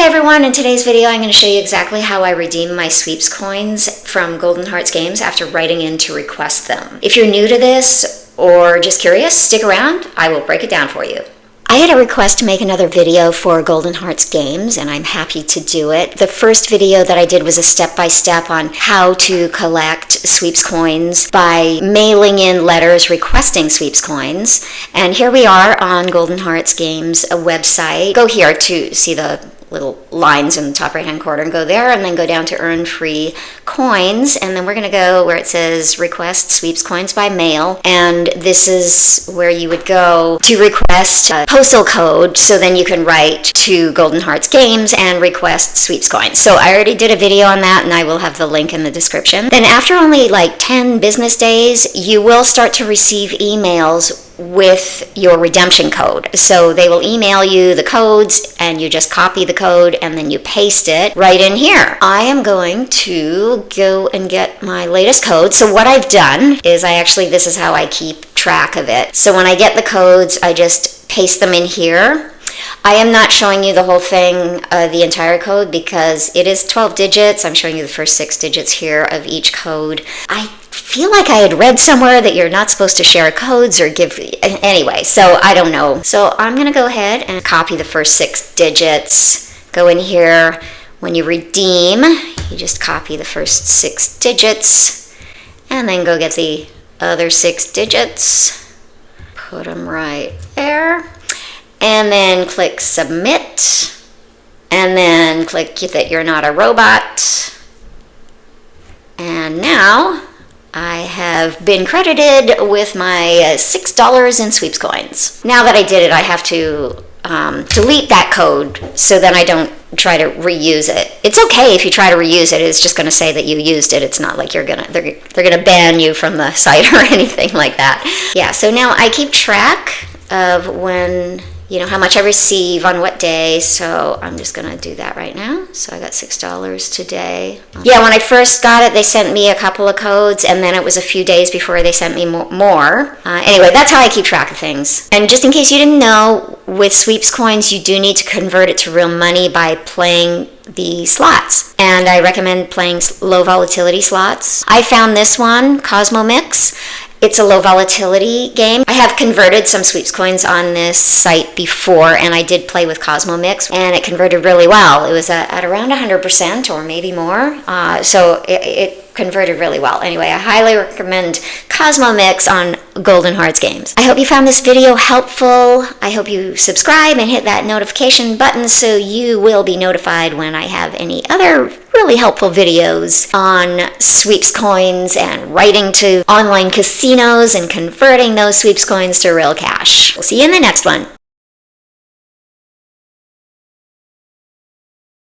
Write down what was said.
Hey everyone, in today's video I'm going to show you exactly how I redeem my sweeps coins from Golden Hearts games after writing in to request them. If you're new to this or just curious, stick around, I will break it down for you. I had a request to make another video for Golden Hearts games, and I'm happy to do it. The first video that I did was a step-by-step on how to collect sweeps coins by mailing in letters requesting sweeps coins. And here we are on Golden Hearts games, a website. Go here to see the little lines in the top right hand corner and go there, and then go down to earn free coins, and then we're going to go where it says request sweeps coins by mail, and this is where you would go to request a postal code, so then you can write to Golden Hearts games and request sweeps coins. So I already did a video on that, and I will have the link in the description. Then after only like 10 business days, you will start to receive emails with your redemption code. So they will email you the codes, and you just copy the code and then you paste it right in here. I am going to go and get my latest code. So what I've done is this is how I keep track of it. So when I get the codes, I just paste them in here. I am not showing you the whole thing, the entire code, because it is 12 digits. I'm showing you the first 6 digits here of each code. I feel like I had read somewhere that you're not supposed to share codes or give, anyway, so I don't know. So I'm going to go ahead and copy the first 6 digits. Go in here. When you redeem, you just copy the first 6 digits and then go get the other 6 digits. Put them right there. And then click submit, and then click that you're not a robot. And now I have been credited with my $6 in sweeps coins. Now that I did it, I have to delete that code so then I don't try to reuse it. It's okay if you try to reuse it. It's just going to say that you used it. It's not like they're gonna ban you from the site or anything like that. Yeah, so now I keep track of when, how much I receive on what day, so I'm just gonna do that right now. So I got $6 today. Yeah, when I first got it, they sent me a couple of codes, and then it was a few days before they sent me more. Anyway, that's how I keep track of things. And just in case you didn't know, with sweeps coins, you do need to convert it to real money by playing the slots, and I recommend playing low volatility slots. I found this one, Cosmo Mix. It's a low volatility game. I have converted some sweeps coins on this site before, and I did play with Cosmo Mix, and it converted really well. It was at around 100% or maybe more, so it converted really well. Anyway, I highly recommend Cosmo Mix on Golden Hearts games. I hope you found this video helpful. I hope you subscribe and hit that notification button so you will be notified when I have any other really helpful videos on sweeps coins and writing to online casinos and converting those sweeps coins to real cash. We'll see you in the next one.